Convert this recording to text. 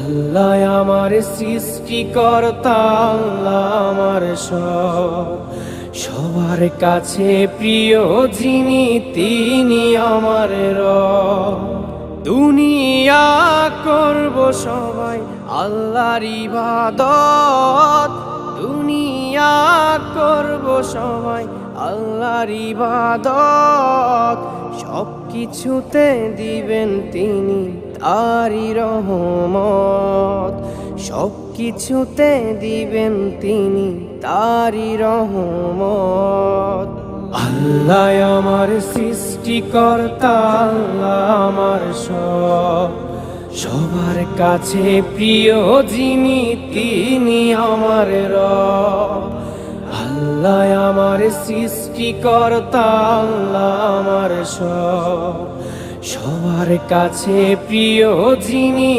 আল্লাহ আমার সৃষ্টিকর্তা, আল্লাহ আমার সব, সবার কাছে প্রিয় যিনি তিনি আমার রব। দুনিয়া করব সবাই আল্লাহর ইবাদত, দুনিয়া করব সবাই আল্লাহর ইবাদত, সব কিছুতে দিবেন তিনি তারই রহমত, সব কিছুতে দিবেন তিনি তারই রহমত। আল্লাহ আমার সৃষ্টিকর্তা, আল্লাহ আমার সব, সবার কাছে প্রিয় যিনি তিনি আমার রব। আল্লাহ আমার সৃষ্টিকর্তা, আল্লাহ আমার সব, সবার কাছে প্রিয় যিনি